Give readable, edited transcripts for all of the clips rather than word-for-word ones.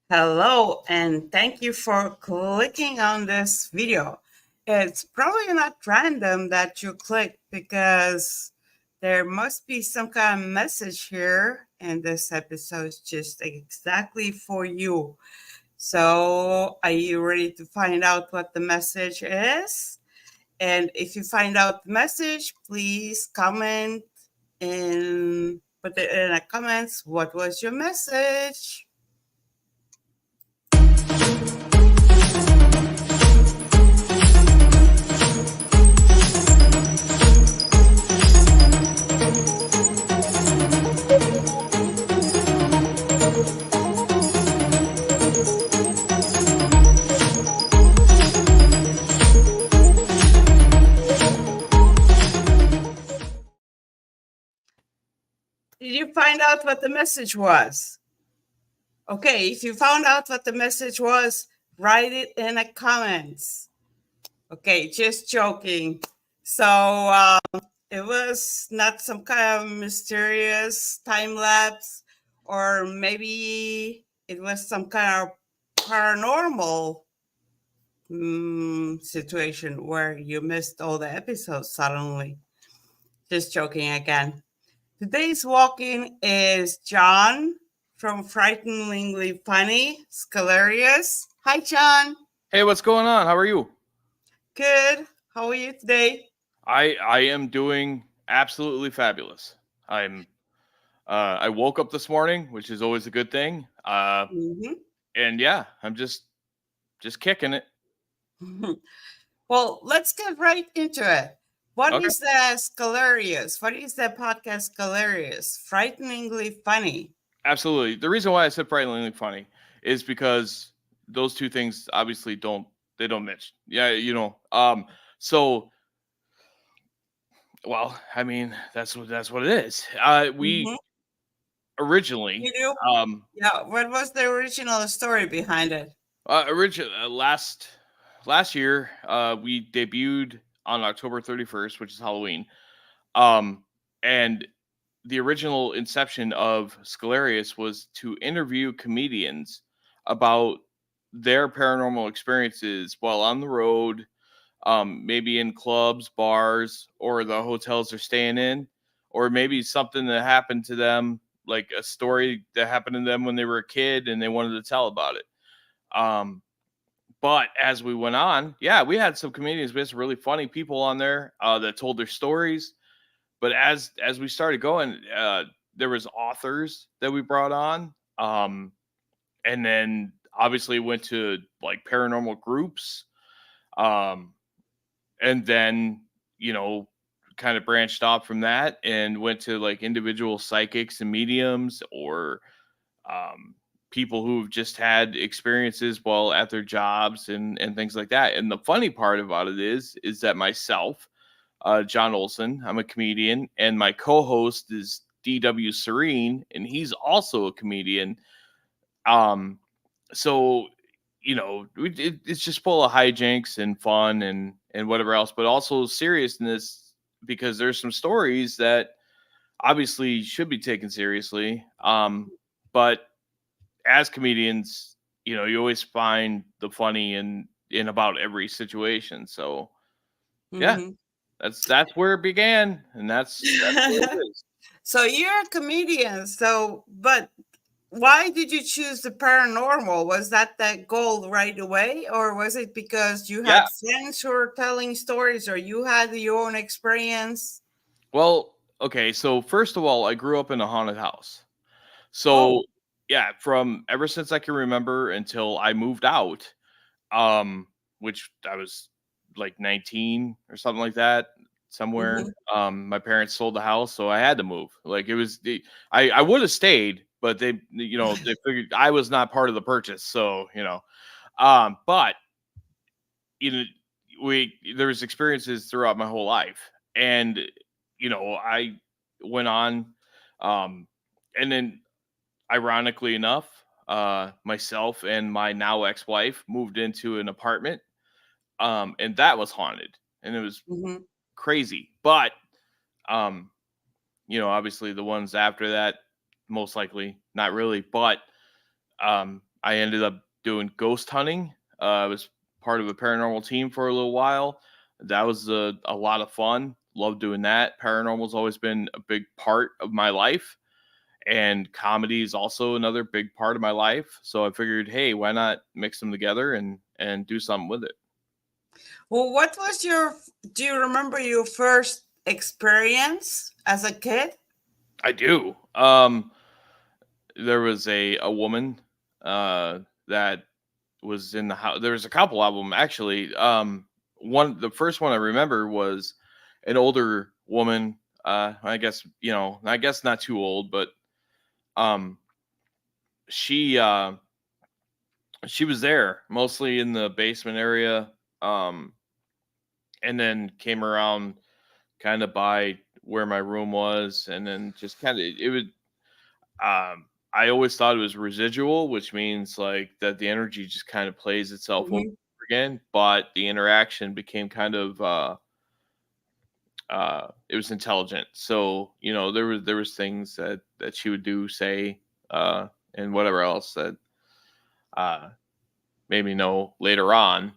Hello, and thank you for clicking on this video. It's probably not random that you click because there must be some kind of message here, and this episode is just exactly for you. So, are you ready to find out what the message is? And if you find out the message, please comment and put it in the comments. What was your message? Did you find out what the message was? Okay, if you found out what the message was, write it in the comments. Okay, just joking. So it was not some kind of mysterious time lapse, or maybe it was some kind of paranormal situation where you missed all the episodes suddenly. Just joking again. Today's walk-in is John from Frighteningly Funny, Scalarious. Hi, John. Hey, what's going on? How are you? Good. How are you today? I am doing absolutely fabulous. I woke up this morning, which is always a good thing. Mm-hmm. And yeah, I'm just kicking it. Well, let's get right into it. What Okay. is the Scalarious? What is the podcast Scalarious? Frighteningly Funny. Absolutely. The reason why I said frighteningly funny is because those two things obviously don't match. Yeah, so well, I mean, that's what it is. We Mm-hmm. originally You do? Yeah. What was the original story behind it? last year, we debuted on October 31st, which is Halloween. Um, and the original inception of Scalarius was to interview comedians about their paranormal experiences while on the road, maybe in clubs, bars, or the hotels they're staying in, or maybe something that happened to them, like a story that happened to them when they were a kid and they wanted to tell about it. Um, but as we went on, yeah, we had some comedians, we had some really funny people on there that told their stories. But as we started going, there was authors that we brought on, and then obviously went to like paranormal groups, um, and then you know kind of branched off from that and went to like individual psychics and mediums or um, people who've just had experiences while at their jobs and things like that. And the funny part about it is that myself, John Olson, I'm a comedian, and my co-host is DW Serene, and he's also a comedian. Um, so it's just full of hijinks and fun and whatever else, but also seriousness because there's some stories that obviously should be taken seriously. But as comedians, you always find the funny in about every situation. So yeah, Mm-hmm. that's where it began, and that's where it is. So you're a comedian. But why did you choose the paranormal? Was that goal right away, or was it because you Yeah. had friends who were telling stories, or you had your own experience? Well, okay. So first of all, I grew up in a haunted house. So Oh. yeah, from ever since I can remember until I moved out, um, which I was like 19 or something like that, somewhere. Mm-hmm. My parents sold the house, so I had to move. Like I would have stayed, but they figured I was not part of the purchase. So but you know, there was experiences throughout my whole life, and I went on, um, and then ironically enough, myself and my now ex-wife moved into an apartment, and that was haunted, and it was Mm-hmm. crazy. But um, obviously the ones after that, most likely not really. But I ended up doing ghost hunting. I was part of a paranormal team for a little while. That was a lot of fun. Love doing that. Paranormal's always been a big part of my life, and comedy is also another big part of my life. So I figured, hey, why not mix them together and do something with it? Well, what was do you remember your first experience as a kid? I do. There was a woman that was in the house. There was a couple of them actually. The first one I remember was an older woman. I guess I guess not too old, but um, she she was there mostly in the basement area, and then came around kind of by where my room was, and then just kind of it would. I always thought it was residual, which means like that the energy just kind of plays itself over Mhm. again, but the interaction became kind of it was intelligent. So there was things that she would do, say, and whatever else that uh made me know later on,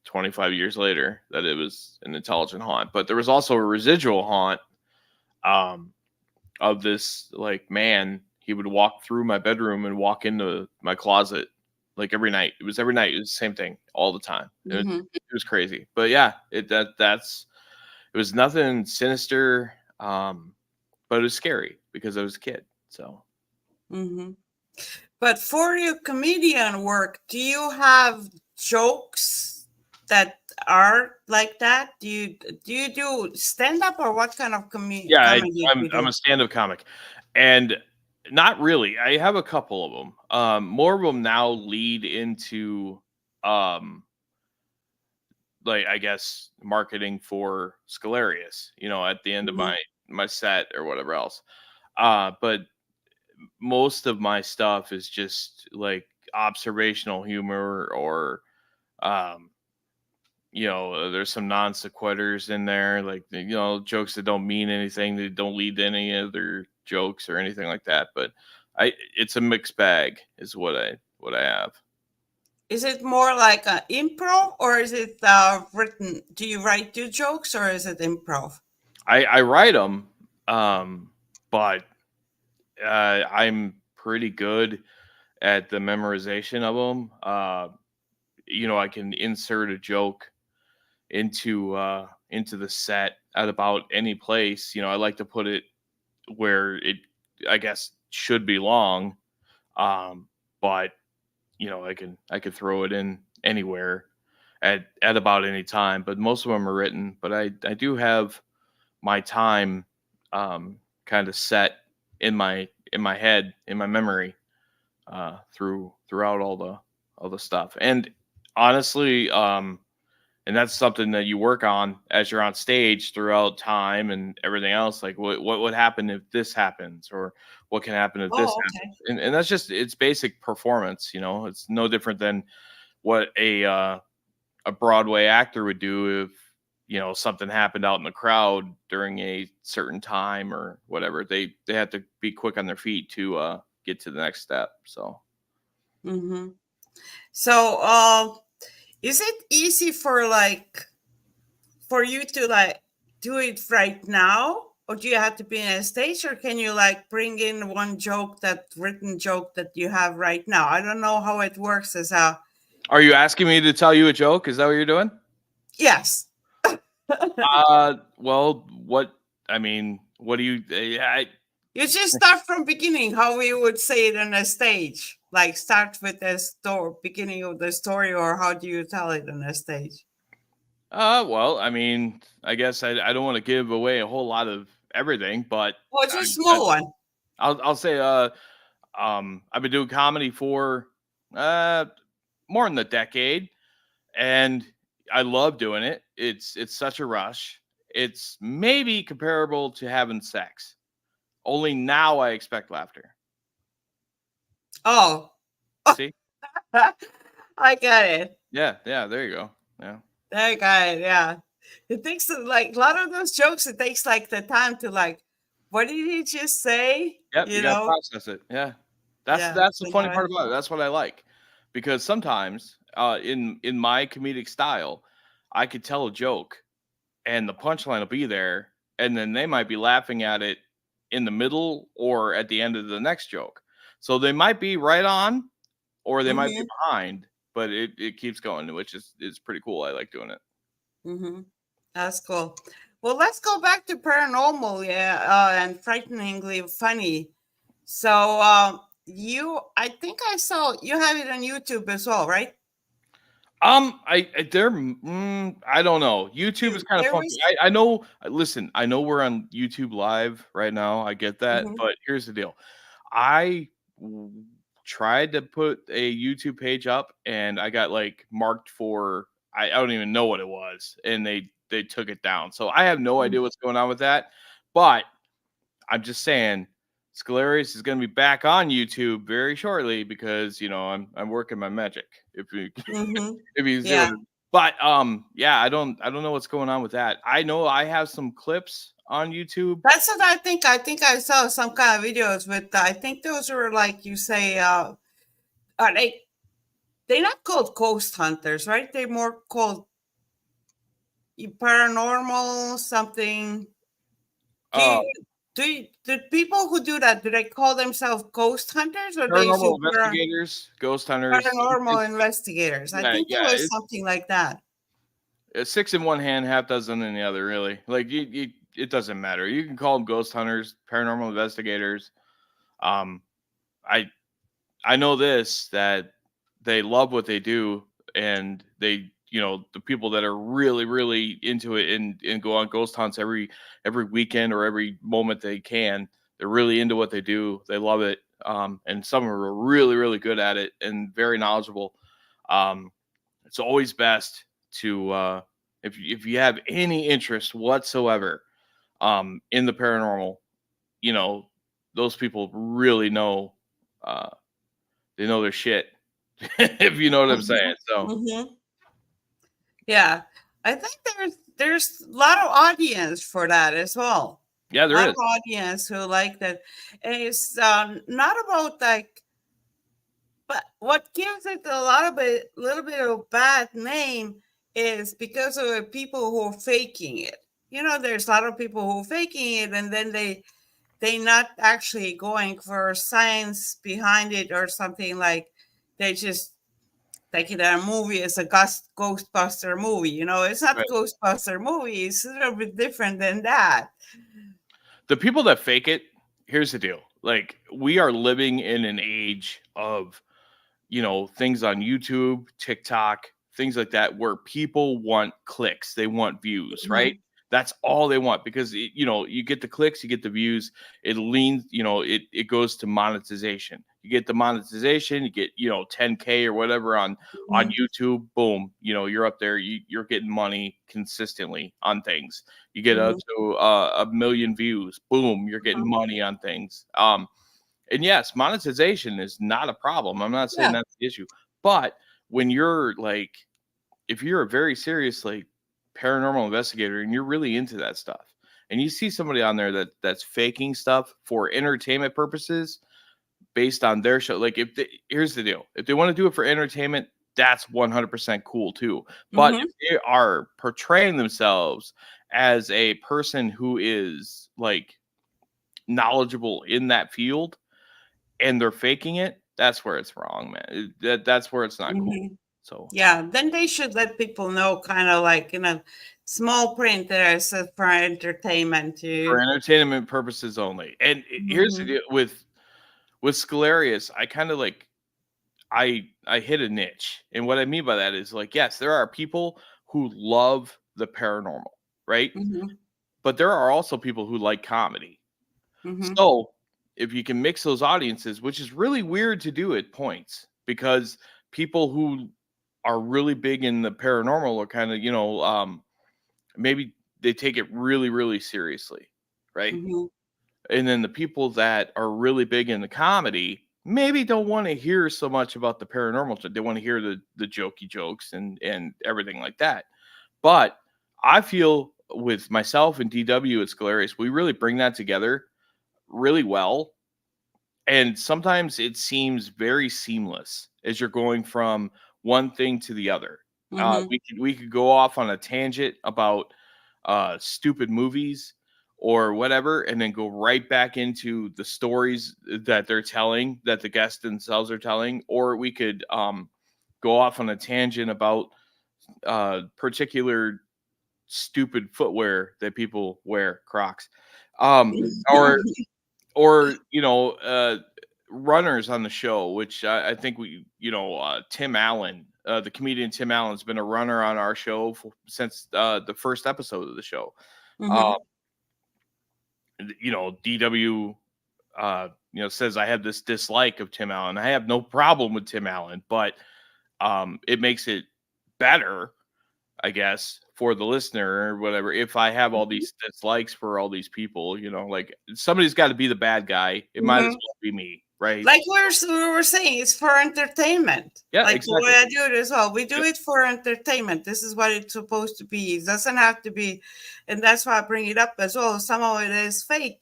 25 years later, that it was an intelligent haunt. But there was also a residual haunt, um of this like man. He would walk through my bedroom and walk into my closet like every night. It was every night. It was the same thing all the time. Mhm. It was crazy. But yeah, it was nothing sinister, but it was scary because I was a kid. So Mhm. But for your comedian work, do you have jokes that are like that? Do you do stand up, or what kind of yeah, comedy do you I'm a do? stand-up comic, and not really. I have a couple of them. More of them now lead into um like, I guess, marketing for Scalarious, at the end of Mhm. my set or whatever else. But most of my stuff is just like observational humor, or um, there's some non sequiturs in there, like jokes that don't mean anything, that don't lead to any other jokes or anything like that. But it's a mixed bag, is what I have. Is it more like a improv, or is it written? Do you write your jokes, or is it improv? I write them, but I'm pretty good at the memorization of them. I can insert a joke into the set at about any place. I like to put it where it, I guess, should belong. But I could throw it in anywhere at about any time. But most of them are written. But I do have my time kind of set in my head, in my memory, throughout all the stuff. And honestly, and that's something that you work on as you're on stage throughout time and everything else. Like what would happen if this happens, or what can happen if this Oh, happens. And that's just, it's basic performance. It's no different than what a Broadway actor would do if something happened out in the crowd during a certain time or whatever. They have to be quick on their feet to get to the next step. So okay. So, is it easy for you to do it right now, or do you have to be in a stage, or can you bring in one joke, that written joke that you have right now? I don't know how it works as a are you asking me to tell you a joke? Is that what you're doing? yes. Well, I mean, what do you? You just start from beginning, how we would say it on a stage. Like start with the story, beginning of the story, or how do you tell it on a stage? Well, I mean, I guess I don't want to give away a whole lot of everything, but Oh, I, just small one. I'll say, I've been doing comedy for uh more than a decade, and I love doing it. It's such a rush. It's maybe comparable to having sex. Only now I expect laughter. Oh, See? I got it. Yeah, yeah, there you go. Yeah. I got it. Yeah. It takes a lot of those jokes. It takes the time to what did he just say? Yep, you You gotta know? process it. Yeah. Yeah, That's the think funny about part it. about it. That's what I like, because sometimes in my comedic style, I could tell a joke and the punchline will be there, and then they might be laughing at it in the middle or at the end of the next joke. So they might be right on, or they might be Mm-hmm. behind, but it keeps going, which is pretty cool. I like doing it. Mm-hmm. That's cool. Well, let's go back to paranormal, yeah, and frighteningly funny. So, I think I saw you have it on YouTube as well, right? I don't know. YouTube is kind of There funky. was. I know. Listen, I know we're on YouTube Live right now. I get that, Mm-hmm. but here's the deal. I w- tried to put a YouTube page up, and I got like marked for I don't even know what it was, and they took it down. So I have no idea what's going on with that. But I'm just saying, Scalarius is going to be back on YouTube very shortly because I'm working my magic. If you Mm-hmm. if you see Yeah. what but yeah, I don't know what's going on with that. I know I have some clips on YouTube. That's what I think. I think I saw some kind of videos with. I think those were like you say. Are they're not called ghost hunters, right? They're more called paranormal something. Do Uh you, do people who do that, do they call themselves ghost hunters or they Paranormal should investigators, ghost hunters. paranormal investigators? I Yeah, think it yeah. was something like that. It's six in one hand, half dozen in the other. Really, like it doesn't matter. You can call them ghost hunters, paranormal investigators. Um, I I know this, that they love what they do, and the people that are really really into it and go on ghost hunts every weekend or every moment they can. They're really into what they do. They love it. And some are really really good at it and very knowledgeable. Um, it's always best to if you have any interest whatsoever in the paranormal, you know, those people really know uh, they know their shit, if you know what I'm saying. Mm-hmm. So Mm-hmm. Yeah, I think there's a lot of audience for that as well. yeah, A there lot of is. audience who like that. And it's not about like, but what gives it little bit of bad name is because of the people who are faking it. You know, there's a lot of people who are faking it, and then they not actually going for science behind it or something like they just take it a movie as a Ghostbuster movie. You know, it's not Right. Ghostbuster movie. It's a little bit different than that. The people that fake it, here's the deal. Like, we are living in an age of things on YouTube, TikTok, things like that, where people want clicks, they want views, right? Mhm, That's all they want because you get the clicks, you get the views. It leans, it goes to monetization. You get the monetization, you get 10K or whatever on mhm, YouTube. Boom, you're up there. You're getting money consistently on things. You get up mhm, to a million views. Boom, you're getting mhm. money on things. And yes, monetization is not a problem. I'm not saying Yeah. that's the issue. But when you're like, if you're a very serious like paranormal investigator and you're really into that stuff, and you see somebody on there that's faking stuff for entertainment purposes based on their show, like here's the deal: if they want to do it for entertainment, that's 100% cool too. But if Mhm, they are portraying themselves as a person who is like knowledgeable in that field and they're faking it, that's where it's wrong, man. That's where it's not cool. mhm. So Yeah, then they should let people know, kind of like small print there says for entertainment. for To entertainment purposes only. And here's the Mhm, deal with Scalarius, I kind of like I hit a niche. And what I mean by that is like, yes, there are people who love the paranormal, right? mhm, But there are also people who like comedy. mhm, So if you can mix those audiences, which is really weird to do at points, because people who are really big in the paranormal are kind of, maybe they take it really, really seriously, right? mhm, And then the people that are really big in the comedy maybe don't want to hear so much about the paranormal stuff. They want to hear the jokey jokes and everything like that. But I feel with myself and DW at Scalarius, we really bring that together really well. and sometimes it seems very seamless as you're going from one thing to the other. Mm-hmm. We could go off on a tangent about stupid movies or whatever, and then go right back into the stories that they're telling, that the guests themselves are telling, or we could go off on a tangent about particular stupid footwear that people wear, Crocs, or runners on the show, which I think Tim Allen, the comedian Tim Allen's been a runner on our show since the first episode of the show. Uh, Mm-hmm. DW, says I have this dislike of Tim Allen. I have no problem with Tim Allen, but it makes it better, I guess, for the listener or whatever. If I have all these dislikes for all these people, like somebody's got to be the bad guy. It might as Mm-hmm. well be me, right? Like we were saying, it's for entertainment. Yeah, Like the way exactly. I do it as well. We do Yep. it for entertainment. This is what it's supposed to be. It doesn't have to be, and that's why I bring it up as well. Some of it is fake,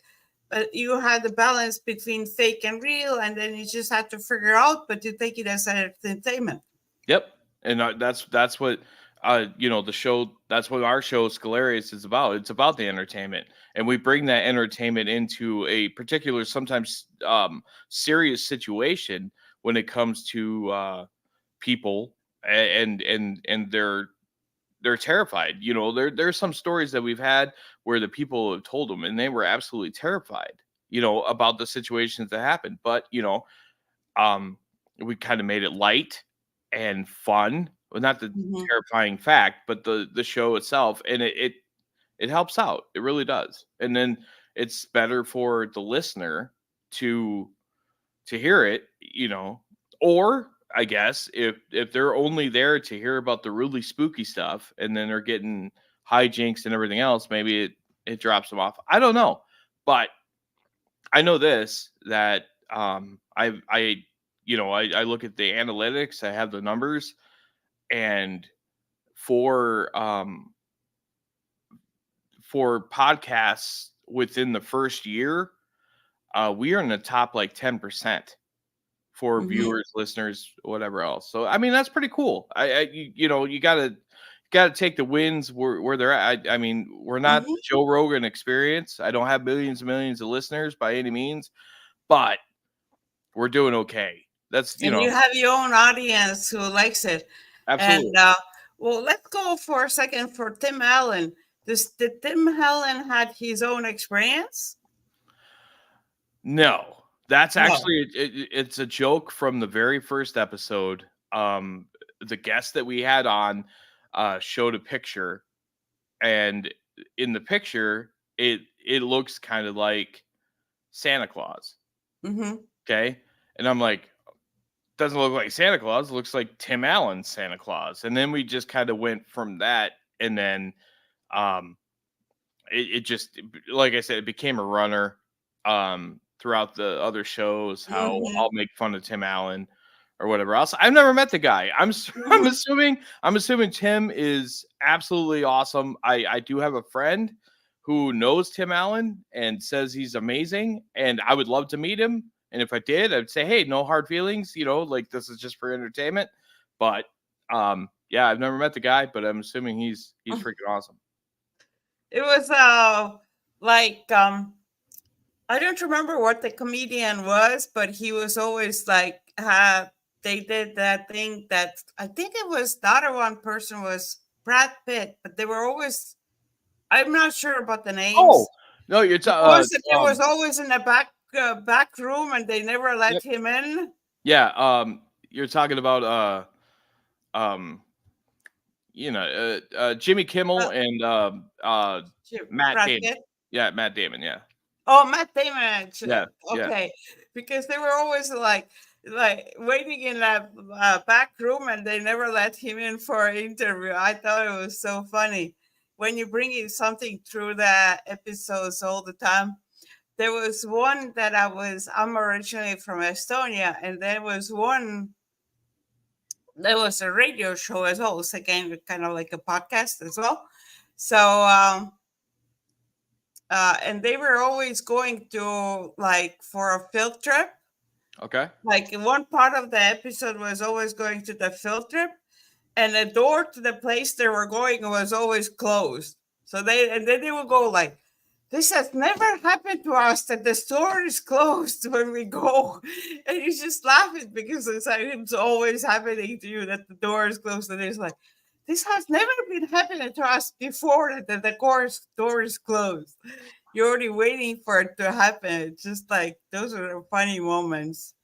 but you have the balance between fake and real, and then you just have to figure out. But you take it as entertainment. Yep. And that's what the show. That's what our show Scalarius is about. It's about the entertainment, and we bring that entertainment into a particular, sometimes serious situation when it comes to people, and they're terrified. There's some stories that we've had where the people have told them, and they were absolutely terrified, about the situations that happened. But um, we kind of made it light and fun. Well, not the Mm-hmm. terrifying fact, but the show itself, and it helps out. It really does. And then it's better for the listener to hear it, or I guess if they're only there to hear about the really spooky stuff, and then they're getting hijinks and everything else, maybe it drops them off. I don't know, but I know this, that I look at the analytics, I have the numbers, and for podcasts within the first year, we are in the top like 10% for Mm-hmm. viewers, listeners, whatever else. So I mean, that's pretty cool. You gotta take the wins where they're at. I mean, we're not Mm-hmm. the Joe Rogan experience. I don't have millions and millions of listeners by any means, but we're doing okay. That's And you have your own audience who likes it. absolutely. And well, let's go for a second for Tim Allen. Did Tim Allen had his own experience? No, that's No. actually it's a joke from the very first episode. The guest that we had on showed a picture, and in the picture, it looks kind of like Santa Claus. Mm-hmm. Okay, and I'm like, doesn't look like Santa Claus. It looks like Tim Allen's Santa Claus. And then we just kind of went from that, and then um, it just, like I said, it became a runner throughout the other shows. How Mm-hmm. I'll make fun of Tim Allen or whatever else. I've never met the guy. I'm Mm-hmm. assuming Tim is absolutely awesome. I do have a friend who knows Tim Allen and says he's amazing, and I would love to meet him. And if I did, I'd say, hey, no hard feelings. Like, this is just for entertainment. But yeah, I've never met the guy, but I'm assuming he's freaking awesome. It was like I don't remember what the comedian was, but he was always like they did that thing that I think it was the other one person was Brad Pitt, but they were always, I'm not sure about the Oh names. no, you're Who ta- was it? It was always in the back room, and they never yep. let him in. Yeah, you're talking about um Jimmy Uh, Kimmel and Matt Brad Damon. Pitt. Yeah, Matt Damon. Yeah, Oh, Matt Damon, yeah, actually. yeah. Okay, because they were always like waiting in that back room, and they never let him in for an interview. I thought it was so funny when you bring in something through the episodes all the time. There was one that I'm originally from Estonia, and there was one. There was a radio show as well. It's again kind of like a podcast as well. So and they were always going to like for a field trip. Okay. Like one part of the episode was always going to the field trip, and the door to the place they were going was always closed. So then they would go like, "This has never happened to us that the store is closed when we go," and he's just laughing because it's like it's always happening to you that the door is closed, and it's like, "This has never been happening to us before that the door is closed." You're already waiting for it to happen. It's just like those are the funny moments.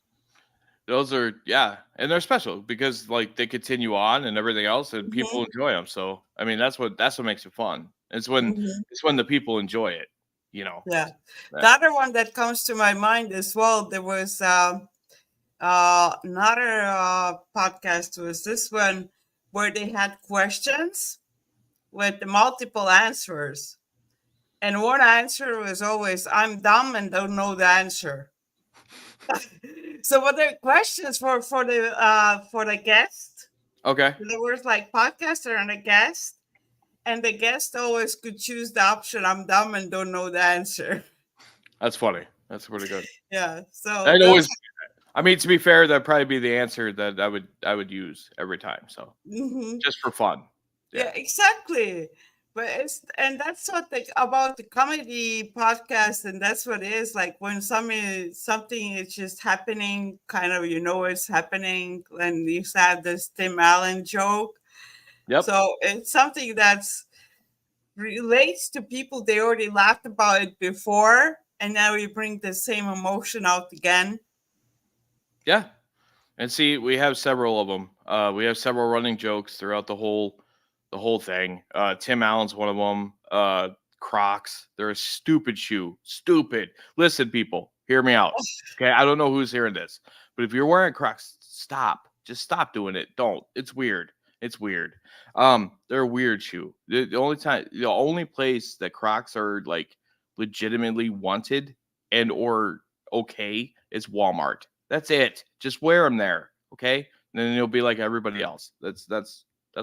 Those are, yeah, and they're special because like they continue on and everything else, and people Hmm. enjoy them. So I mean, that's what makes it fun. Hmm. It's when the people enjoy it. You know. Yeah. The That- other one that comes to my mind as well, there was another podcast was this one where they had questions with multiple answers. And one answer was always, "I'm dumb and don't know the answer." So what the questions for the guest? Okay, There was like podcaster and a guest, and the guest always could choose the option, "I'm dumb and don't know the answer." that's funny. That's pretty good. Yeah. So I'd those. always. I mean, to be fair, that'd probably be the answer that I would use every time. So Mhm. just for fun. Yeah. Yeah, exactly. But it's and that's what about the comedy podcast, and that's what it is like when something is just happening, kind of it's happening, and you have this Tim Allen joke. Yep. So it's something that's relates to people they already laughed about it before, and now you bring the same emotion out again. Yeah. And see, we have several of them. We have several running jokes throughout the whole thing. Tim Allen's one of them. Crocs, they're a stupid shoe. Stupid. Listen, people, hear me out. Okay, I don't know who's hearing this, but if you're wearing Crocs, stop. Just stop doing it. Don't. It's weird. It's weird. They're a weird shoe. The only place that Crocs are like legitimately wanted and or okay is Walmart. That's it. Just wear them there, okay? And then you'll be like everybody else. That's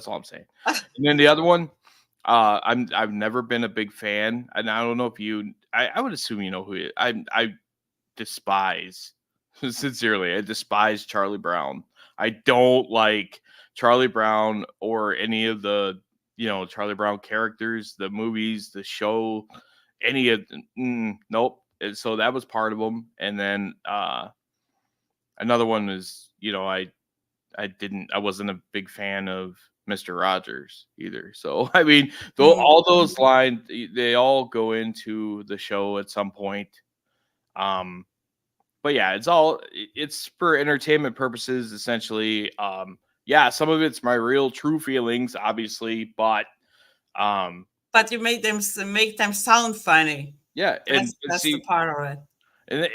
all I'm saying. And then the other one, I've never been a big fan, and I don't know if you. I would assume you know who he is. I despise sincerely. I despise Charlie Brown. I don't like Charlie Brown or any of the Charlie Brown characters, the movies, the show, any of. Nope. And so that was part of them, and then another one is, I wasn't a big fan of Mr. Rogers either. So I mean, though Mm. all those lines they all go into the show at some point. Um, but yeah, it's for entertainment purposes essentially. Yeah, some of it's my real true feelings, obviously, but um, But you make them sound funny. yeah, and That's the see, part of it. and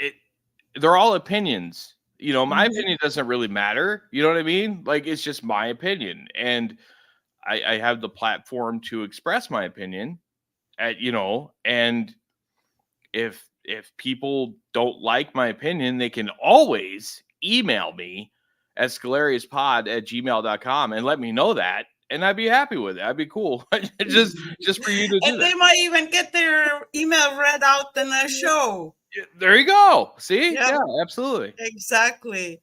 they're all opinions. My Mhm. opinion doesn't really matter. You know what I mean? Like it's just my opinion, and I have the platform to express my opinion. And if people don't like my opinion, they can always email me at scalariouspod@gmail.com and let me know that, and I'd be happy with it. I'd be cool. just for you to do And that. they might even get their email read out in a show. There you go. See? Yeah, Yeah, absolutely. exactly.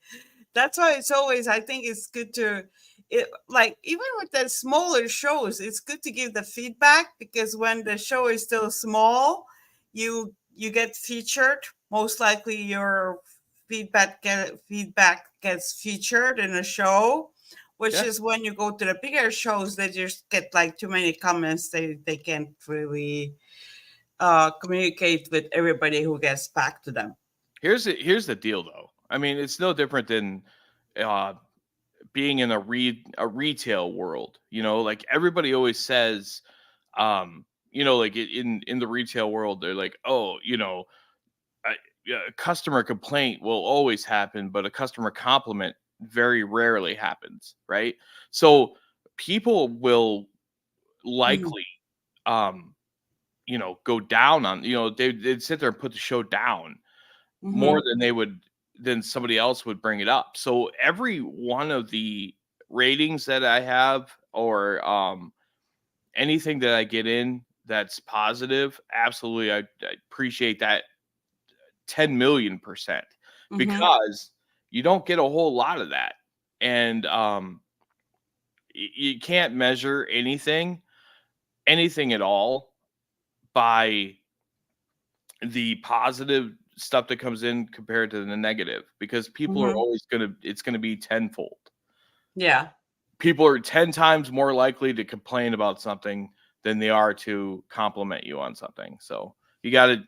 That's why it's always, I think it's good to, like, even with the smaller shows, it's good to give the feedback because when the show is still small, you get featured. Most likely your feedback gets featured in a show, which Yeah. is when you go to the bigger shows, they just get like too many comments. They can't really communicate with everybody who gets back to them. Here's the deal though. I mean, it's no different than uh being in a retail world. Like everybody always says, like in the retail world, they're like, oh, yeah, a customer complaint will always happen, but a customer compliment very rarely happens, right? So people will Mhm. likely, um, go down on, they'd sit there and put the show down more Mhm. than somebody else would bring it up. So every one of the ratings that I have or anything that I get in that's positive, absolutely I appreciate that 10 million percent Mhm. because you don't get a whole lot of that. And you can't measure anything at all by the positive stuff that comes in compared to the negative, because people are Mm-hmm. always it's gonna be tenfold. Yeah. People are 10 times more likely to complain about something than they are to compliment you on something. So you gotta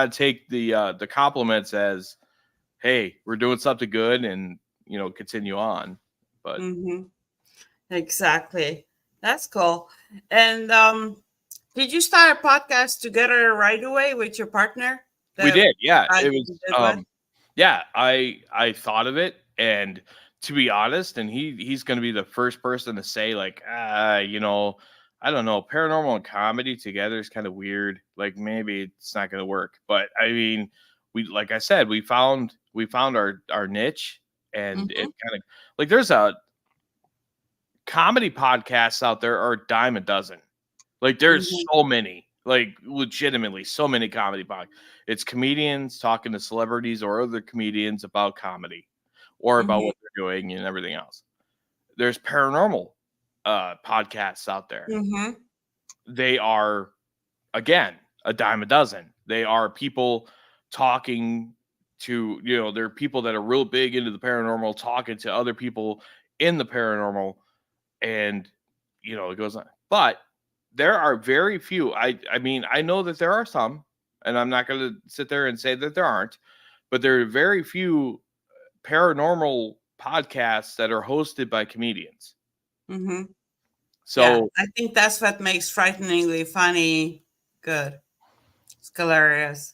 take the compliments as, hey, we're doing something good, and continue on. But Mm-hmm. Exactly. That's cool. And did you start a podcast together right away with your partner? we The did, yeah. guy It that was you did with? yeah, I thought of it, and to be honest, and he's going to be the first person to say, like, I don't know, paranormal and comedy together is kind of weird. Like, maybe it's not going to work. But I mean, like I said, we found our niche, and it Mm-hmm. kind of, like, there's a comedy podcasts out there are a dime a dozen. Like, there's Mm-hmm. so many, like, legitimately so many comedy podcasts. It's comedians talking to celebrities or other comedians about comedy or about Mm-hmm. what they're doing and everything else. There's paranormal podcasts out there. Mm-hmm. They are, again, a dime a dozen. They are people talking to, there are people that are real big into the paranormal talking to other people in the paranormal, and it goes on. But there are very few. I mean, I know that there are some, and I'm not going to sit there and say that there aren't, but there are very few paranormal podcasts that are hosted by comedians. Mm-hmm. Yeah, So, I think that's what makes Frighteningly Funny good. Scalarious.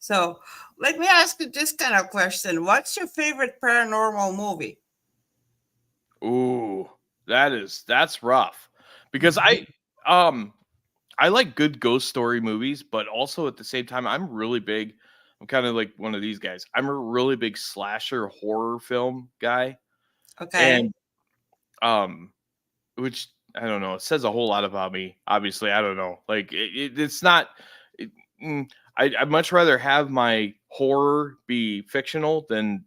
So let me ask you this kind of question. What's your favorite paranormal movie? ooh, that's rough, because um I like good ghost story movies, but also at the same time, I'm kind of like one of these guys. I'm a really big slasher horror film guy. Okay. And um which, I don't know, it says a whole lot about me. Obviously, I don't know. Like, it's not it, mm, I'd much rather have my horror be fictional than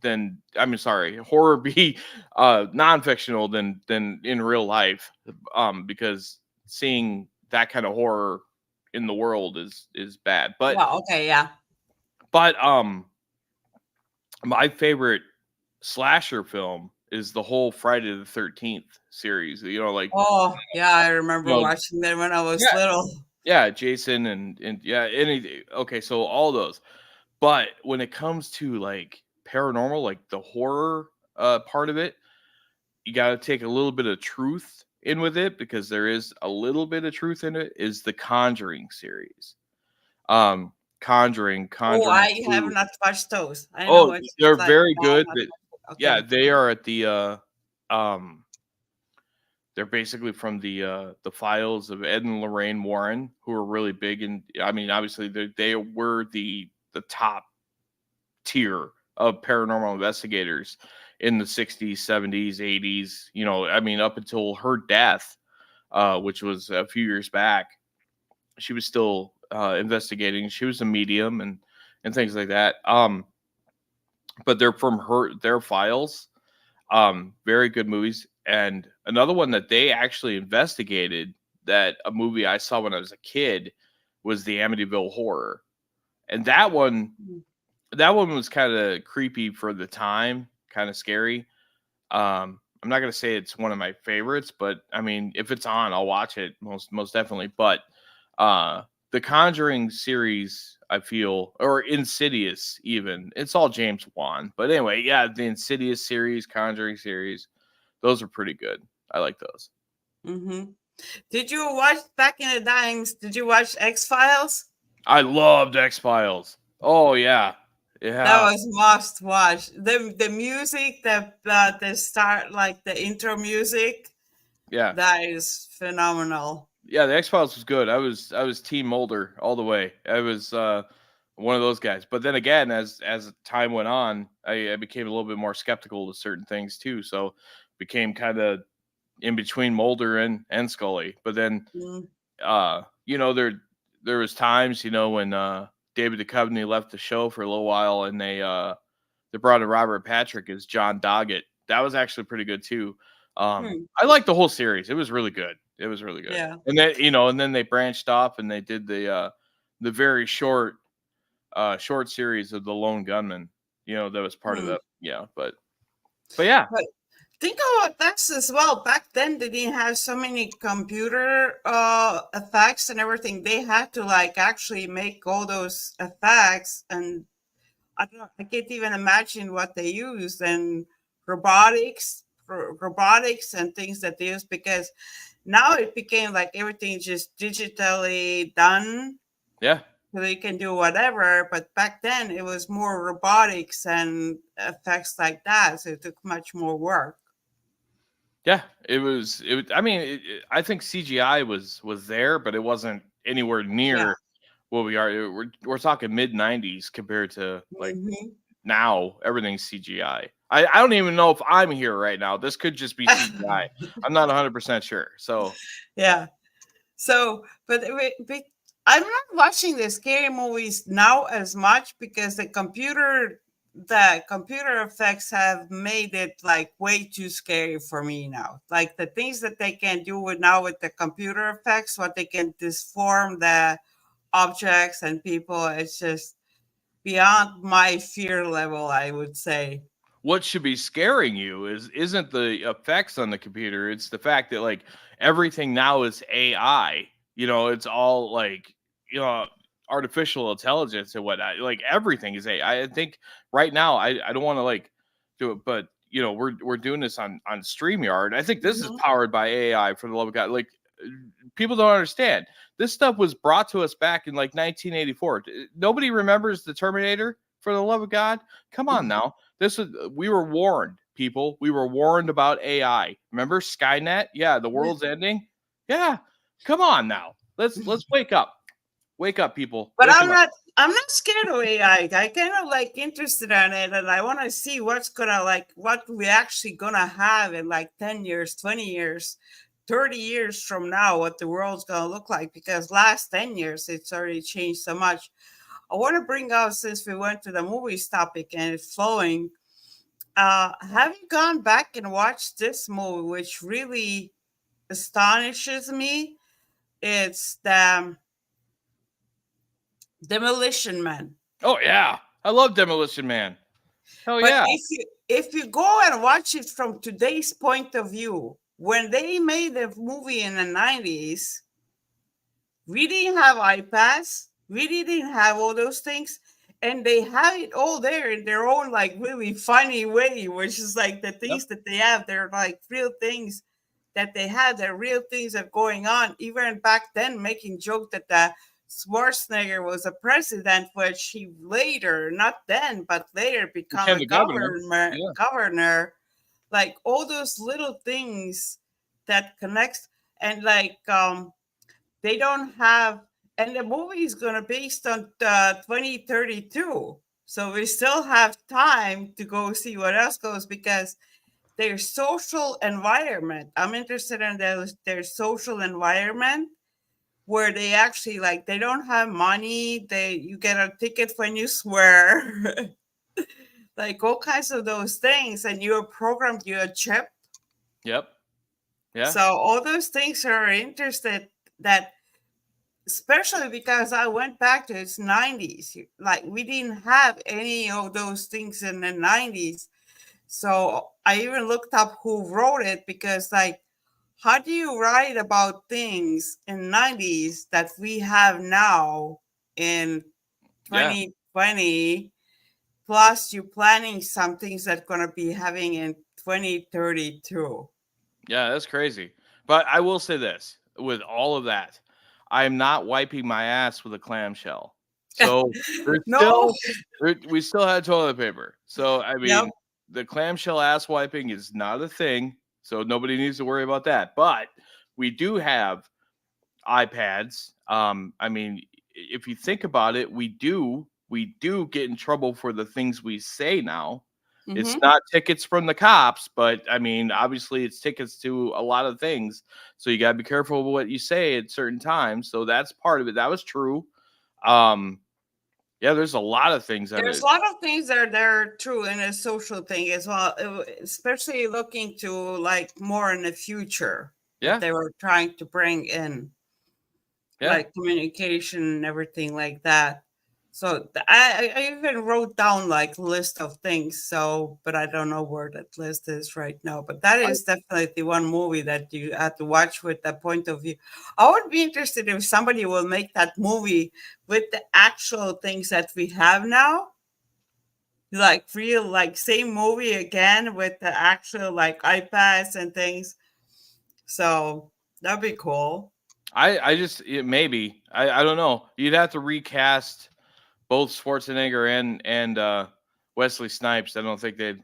I mean, sorry, horror be non-fictional than in real life. Because seeing that kind of horror in the world is bad. But Well, okay, yeah. but my favorite slasher film is the whole Friday the 13th series. Like, Oh, yeah, I remember you know, watching that when I was yeah, little. yeah, Jason and yeah, okay, so all those. But when it comes to, like, paranormal, like the horror part of it, you got to take a little bit of truth in with it, because there is a little bit of truth in it, is the Conjuring series. Um Oh, Conjuring I have 2. not watched those. I know Oh, what it's they're like. very I have good. not watched it. Yeah, Okay. they are at the um they're basically from the files of Ed and Lorraine Warren, who are really big. And I mean, obviously they were the top tier of paranormal investigators in the 60s, 70s, 80s, I mean, up until her death, which was a few years back. She was still investigating. She was a medium and things like that. But they're from their files. Very good movies. And another one that they actually investigated, that a movie I saw when I was a kid, was the Amityville Horror. And Mm. that one was kind of creepy for the time, kind of scary. I'm not gonna say it's one of my favorites, but I mean, if it's on, I'll watch it most definitely. But the Conjuring series, I feel, or Insidious, even, it's all James Wan. But anyway, yeah, the Insidious series, Conjuring series, those are pretty good. I like those. Mm-hmm. Did you watch back in the times? Did you watch X Files? I loved X Files. Oh yeah, That yeah, was must watch. The music, the start, like the intro music, yeah. that is phenomenal. Yeah, the X Files was good. I was Team Mulder all the way. I was one of those guys. But then again, as time went on, I became a little bit more skeptical to certain things too. So became kind of in between Mulder and Scully. But then Mm. there was times, when David Duchovny left the show for a little while, and that brought in Robert Patrick as John Doggett. That was actually pretty good too. Hmm. I liked the whole series. It was really good. It was really good. Yeah. And then and then they branched off and they did the very short series of the Lone Gunman. That was part of Hmm. that. Yeah, but yeah. But think about this as well. Back then, they didn't have so many computer effects and everything. They had to like actually make all those effects, and I don't know, I can't even imagine what they used and robotics and things that they use, because now it became like everything just digitally done, Yeah. so they can do whatever. But back then it was more robotics and effects like that, so it took much more work. Yeah, it was. I mean, I think CGI was there, but it wasn't anywhere Yeah. near what we are. We're talking mid '90s compared to like Hmm. now. Everything's CGI. I don't even know if I'm here right now. This could just be CGI. I'm not 100% sure. So Yeah. So, but I'm not watching the scary movies now as much, because the computer effects have made it like way too scary for me now. Like the things that they can do with now with the computer effects, what they can disform the objects and people, it's just beyond my fear level, I would say. what should be scaring you isn't the effects on the computer. It's the fact that like everything now is AI. It's all like you know artificial intelligence and whatnot. Like everything is AI. I think right now I don't want to like do it, but we're doing this on StreamYard. I think this is Mhm. powered by AI, for the love of God. Like people don't understand. This stuff was brought to us back in like 1984. Nobody remembers the Terminator, for the love of God. Come on now. We were warned, people. We were warned about AI. Remember Skynet? Yeah, the world's ending. Yeah. Come on now. Let's wake up. Wake up, people. But Wake I'm up. not. I'm not scared of AI. I kind of like interested in it, and I want to see what we actually gonna have in like 10 years, 20 years, 30 years from now. What the world's gonna look like, because last 10 years it's already changed so much. I want to bring out, since we went to the movies topic and it's flowing. Have you gone back and watched this movie, which really astonishes me? It's the Demolition Man. Oh yeah. I love Demolition Man. Hell But yeah. if you go and watch it from today's point of view, when they made the movie in the 90s, we didn't have iPads, we didn't have all those things, and they have it all there in their own like really funny way, which is like the Yep. things that they have, they're like real things that they had, they're real things that are going on. Even back then, making joke that the Schwarzenegger was a president, which he later, not then, but later become Became a the governor. governor. Yeah. Governor, like all those little things that connects, and like they don't have, and the movie is going to be based on 2032, so we still have time to go see what else goes, because their social environment, I'm interested in their social environment, where they actually like they don't have money, you get a ticket when you swear, like all kinds of those things, and you're programmed, you're a chip. Yep. Yeah. So all those things are interested, that especially because I went back to its 90s. Like we didn't have any of those things in the 90s. So I even looked up who wrote it, because like how do you write about things in 90s that we have now in Yeah. 2020, plus you planning some things that going to be having in 2032. Yeah, that's crazy. But I will say this, with all of that, I'm not wiping my ass with a clamshell. So there's No. we still had toilet paper. So I Yep. mean, the clamshell ass wiping is not a thing. So nobody needs to worry about that. But we do have iPads. I mean, if you think about it, we do get in trouble for the things we say now. It's Hmm. not tickets from the cops, but I mean, obviously, it's tickets to a lot of things. So you got to be careful of what you say at certain times. So that's part of it. That was true. Um, Yeah, there's a lot of things that There's it. a lot of things that are true in a social thing as well, especially looking to like more in the future that Yeah, they were trying to bring in, yeah. like communication and everything like that. So I even wrote down like list of things. So, but I don't know where that list is right now. But that I, is definitely one movie that you have to watch with that point of view. I would be interested if somebody will make that movie with the actual things that we have now, like real, like same movie again with the actual like iPads and things. So that'd be cool. maybe I don't know. You'd have to recast both Schwarzenegger and Wesley Snipes. I don't think they'd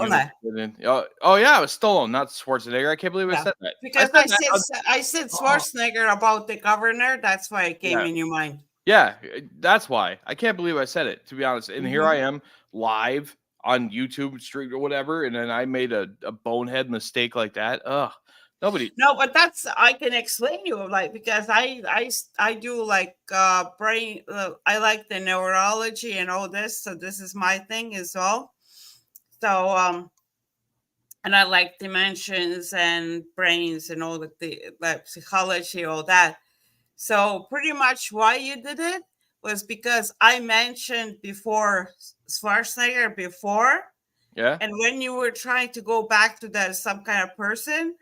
be Stallone. interested in. Oh yeah, it was Stallone, not Schwarzenegger. I can't believe I Yeah, said that. I because said that. I said Oh, Schwarzenegger about the governor. That's why it came yeah, in your mind. yeah. That's why I can't believe I said it. To be honest, and here I Hmm. am live on YouTube stream or whatever, and then I made a bonehead mistake like that. Ugh, nobody. No, but that's I can explain you like because I do like brain. I like the neurology and all this, so this is my thing as well. So and I like dimensions and brains and all the psychology, all that. So pretty much why you did it was because I mentioned before Schwarzenegger before, Yeah. and when you were trying to go back to that some kind of person,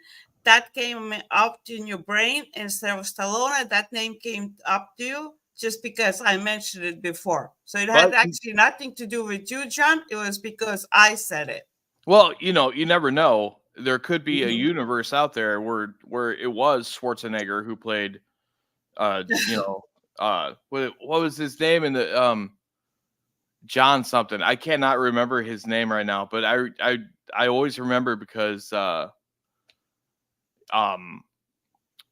that came up in your brain instead of Stallone. That name came up to you just because I mentioned it before. So it But had actually nothing to do with you, John. It was because I said it. well, you never know. There could be a Mhm. universe out there where it was Schwarzenegger who played what was his name in the John something. I cannot remember his name right now, but I always remember because um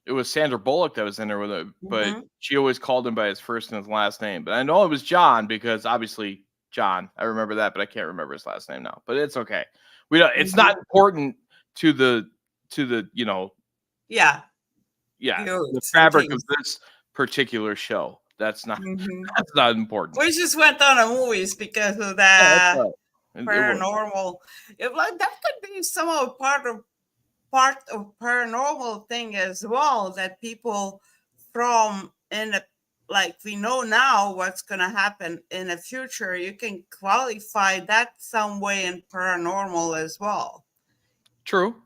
it was Sandra Bullock that was in there with it, but Mhm. she always called him by his first and his last name. But I know it was John because obviously John. I remember that, but I can't remember his last name now. But it's okay. We don't. It's not Mhm. important to the Yeah, yeah, the views and fabric of things. this particular show. That's not Mhm. that's not important. We just went on a movies because of Yeah, that's the right. It was paranormal. If like that could be some of part of paranormal thing as well that people from in a like we know now what's going to happen in the future, you can qualify that some way in paranormal as well, true.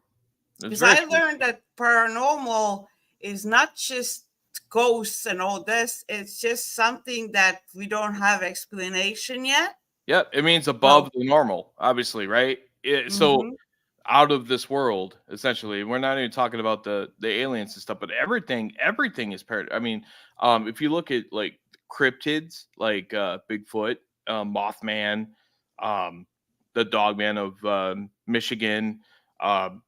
It's because very I true. learned that paranormal is not just ghosts and all this, it's just something that we don't have explanation yet. Yep, it means So above the normal, obviously, right? So mhm, out of this world, essentially. We're not even talking about the aliens and stuff, but everything is I mean, if you look at like cryptids, like Bigfoot, Mothman, um, the Dogman of Michigan, um,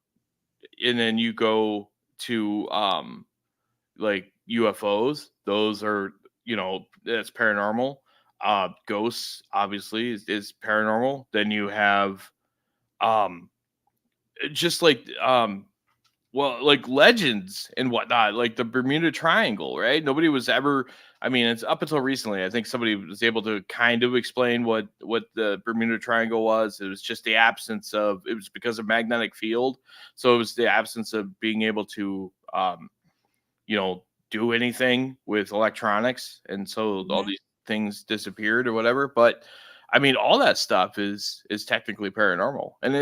and then you go to like UFOs, those are that's paranormal. Ghosts obviously is paranormal. Then you have um just like well, like legends and whatnot, like the Bermuda Triangle, right? Nobody was ever. I mean, it's up until recently. I think somebody was able to kind of explain what the Bermuda Triangle was. It was just the absence of. It was because of magnetic field, so it was the absence of being able to, do anything with electronics, and so all mhm, these things disappeared or whatever. But I mean, all that stuff is technically paranormal, and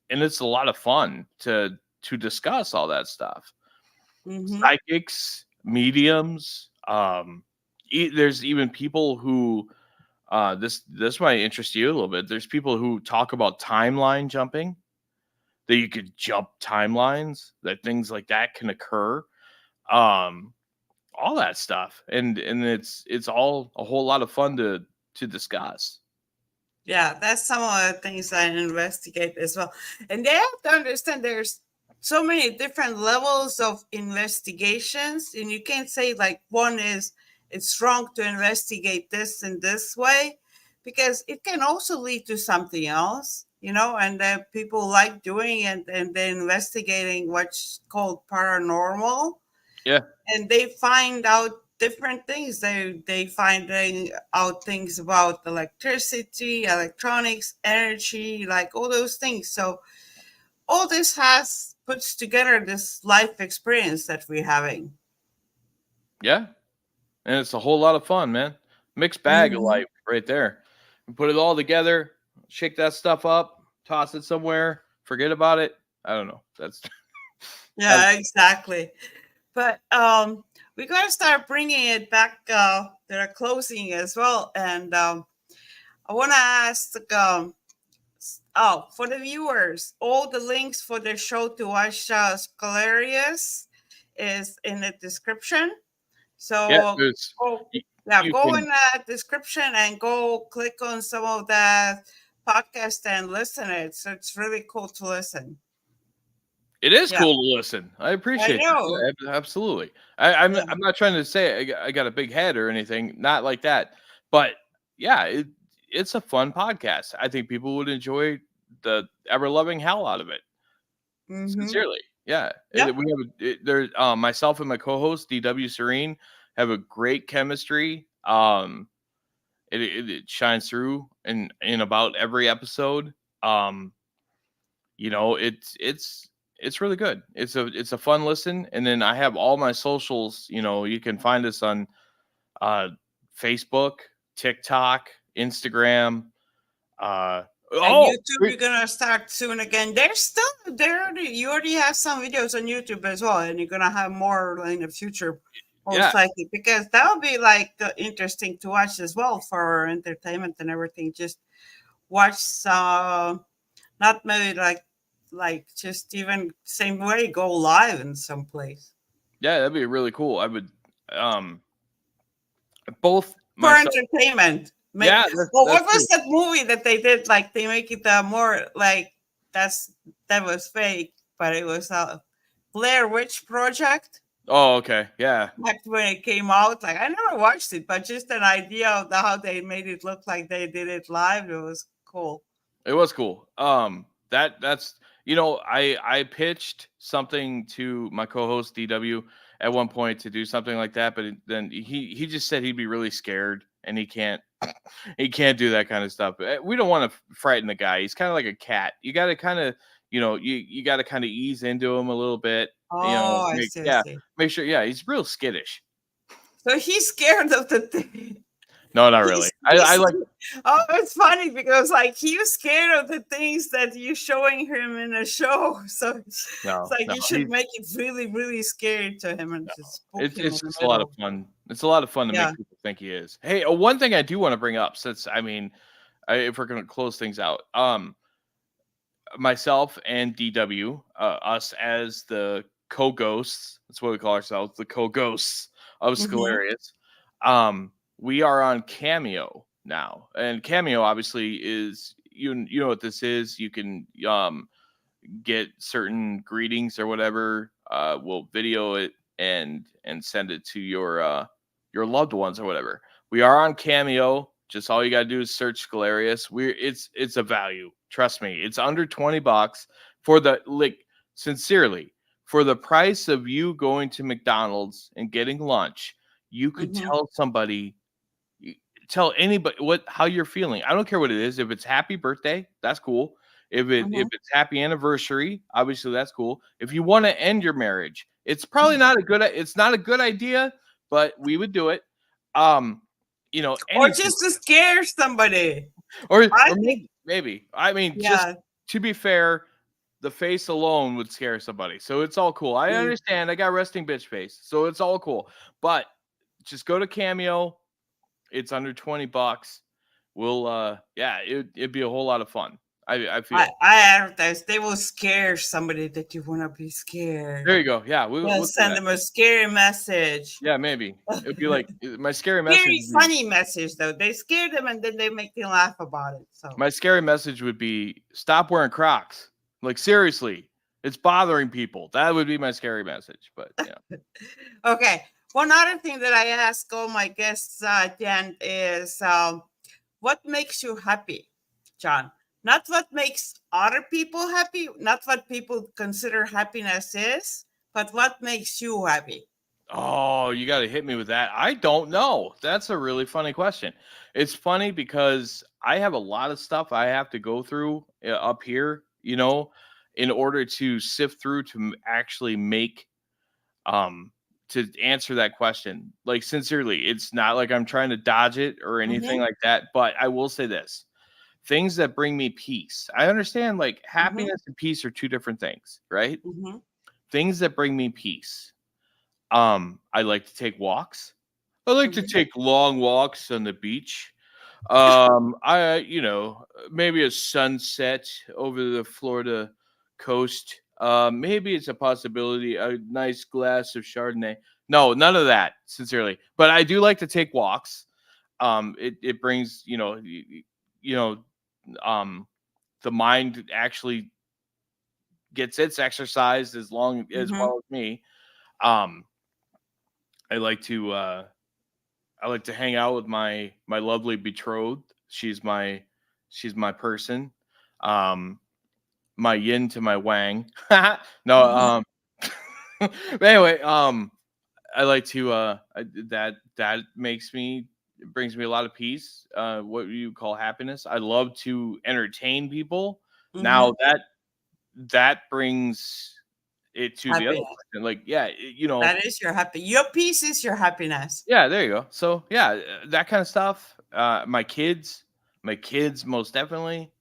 it's a lot of fun to discuss all that stuff. mhm. Psychics, mediums, there's even people who this might interest you a little bit. There's people who talk about timeline jumping, that you could jump timelines, that things like that can occur. Um, all that stuff, and it's all a whole lot of fun to discuss. Yeah, that's some of the things I investigate as well. And they have to understand there's so many different levels of investigations, and you can't say like one is it's wrong to investigate this in this way, because it can also lead to something else, and people like doing it and they're investigating what's called paranormal, Yeah, and they find out different things. They finding out things about electricity, electronics, energy, like all those things. So all this has puts together this life experience that we're having. Yeah, and it's a whole lot of fun, man. Mixed bag of Hmm. life right there. You put it all together, shake that stuff up, toss it somewhere, forget about it. I don't know. That's Yeah, exactly. But we're gonna start bringing it back to the closing as well, and I want to ask oh, for the viewers, all the links for the show to watch Scalarius is in the description. yeah. So There's go, you, yeah, you go in can. the description and go click on some of that podcast and listen it. So it's really cool to listen. It is Yeah, cool to listen. I I appreciate that. know. Yeah, absolutely. I'm Yeah. I'm not trying to say I got a big head or anything. Not like that. But yeah, it's a fun podcast. I think people would enjoy the ever loving hell out of it. Mm-hmm. Sincerely, yeah. Yep. We have there. Myself and my co-host DW Serene have a great chemistry. It shines through in about every episode. Um, it's really good. It's a fun listen. And then I have all my socials. You can find us on uh, Facebook, TikTok, Instagram. Uh, And oh, YouTube, you're gonna start soon again. There's still you already have some videos on YouTube as well, and you're gonna have more in the future, yeah, most likely, because that would be like interesting to watch as well for entertainment and everything. Just watch, not maybe like just even same way go live in some place yeah, that'd be really cool. I would um both for myself. entertainment. Make Yeah, that's well, that's what true. was that movie that they did? Like they make it more like that's that was fake, but it was a Blair Witch Project. Oh, okay. Yeah, Back when it came out, like I never watched it, but just an idea of how they made it look like they did it live. It was cool. it was cool. That's I pitched something to my co-host DW at one point to do something like that, but then he just said he'd be really scared and he can't do that kind of stuff. We don't want to frighten the guy. He's kind of like a cat. You got to kind of you got to kind of ease into him a little bit. Oh, I see. I see. Make sure. Yeah, he's real skittish. So he's scared of the thing. No, not really. I He's like oh, it's funny because like he was scared of the things that you're showing him in a show. So it's no like no. you should make it really, really scary to him and No, just spook him it's in the just a lot of middle. fun. It's a lot of fun to Yeah. make people think he is. Hey, one thing I do want to bring up, since if we're going to close things out, myself and DW, us as the co-ghosts, that's what we call ourselves, the co-ghosts of Mm-hmm. Scalarius. We are on Cameo now, and Cameo obviously is you know what this is. You can get certain greetings or whatever. We'll video it and send it to your loved ones or whatever. We are on Cameo. Just all you gotta do is search Scalarius. It's a value. Trust me. It's under $20 for the sincerely for the price of you going to McDonald's and getting lunch. You could Mm-hmm. tell somebody y- tell anybody how you're feeling. I don't care what it is. If it's happy birthday, that's cool. If Mm-hmm. it's happy anniversary, obviously that's cool. If you want to end your marriage, it's not a good idea, but we would do it. Um, Or anything. just to scare somebody. I Or think maybe. I mean, just yeah. to be fair, the face alone would scare somebody. So it's all cool. I Mm. understand. I got resting bitch face. So it's all cool. But just go to Cameo. It's under $20. We'll yeah, it'd be a whole lot of fun. I feel. I advertise they will scare somebody that you wanna be scared. There you go. Yeah, we'll Just do send that. them a scary message. Yeah, maybe. It'd be like my scary message Very would be funny message though. They scare them and then they make them laugh about it. So my scary message would be stop wearing Crocs. Like seriously, it's bothering people. That would be my scary message. But yeah. okay. One other thing that I ask all my guests at the end is what makes you happy, John? Not what makes other people happy, not what people consider happiness is, but what makes you happy. Oh, you got to hit me with that. I don't know. That's a really funny question. It's funny because I have a lot of stuff I have to go through up here, in order to sift through to actually make um to answer that question. Like sincerely, it's not like I'm trying to dodge it or anything Mm-hmm. like that, but I will say this. Things that bring me peace. I understand like Mm-hmm. happiness and peace are two different things, right? Mm-hmm. Things that bring me peace. I like to take walks. I like to Mm-hmm. take long walks on the beach. Maybe a sunset over the Florida coast. Maybe it's a possibility. A nice glass of Chardonnay. No, none of that, sincerely. But I do like to take walks. It brings you know um the mind actually gets its exercise as long as Mm-hmm. well as me. Um, I like to hang out with my lovely betrothed. She's my person. Um, my yin to my wang. No, Mm-hmm. but anyway, I like to that it brings me a lot of peace. What you call happiness. I love to entertain people. Mm-hmm. Now that brings it to the other Happiness. question. Like, yeah, That is your happy. Your peace is your happiness. yeah, there you go. So yeah, that kind of stuff. My kids, most definitely.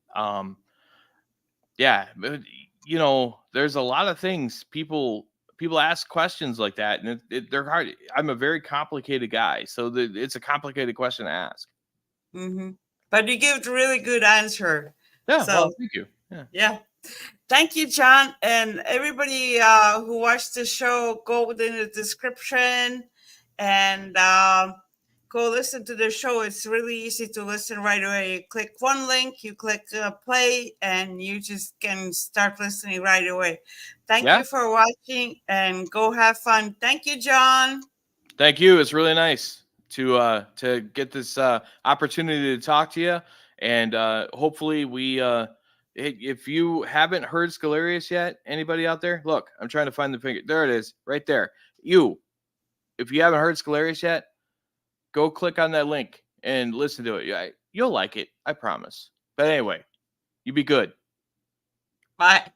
Yeah, but, there's a lot of things people ask questions like that, and they're hard. I'm a very complicated guy, so it's a complicated question to ask. Mm-hmm. But you give a really good answer. Yeah, So well, thank you. Yeah, yeah. Thank you, John. And everybody who watched the show, go within the description and go listen to the show. It's really easy to listen right away. You click one link, you click play, and you just can start listening right away. Thank yeah. you for watching and go have fun. Thank you, John. Thank you. It's really nice to get this opportunity to talk to you, and hopefully if you haven't heard Scalarius yet, anybody out there, look, I'm trying to find the finger. There it is, right there. If you haven't heard Scalarius yet, go click on that link and listen to it. You'll like it, I promise. But anyway, you be good. Bye.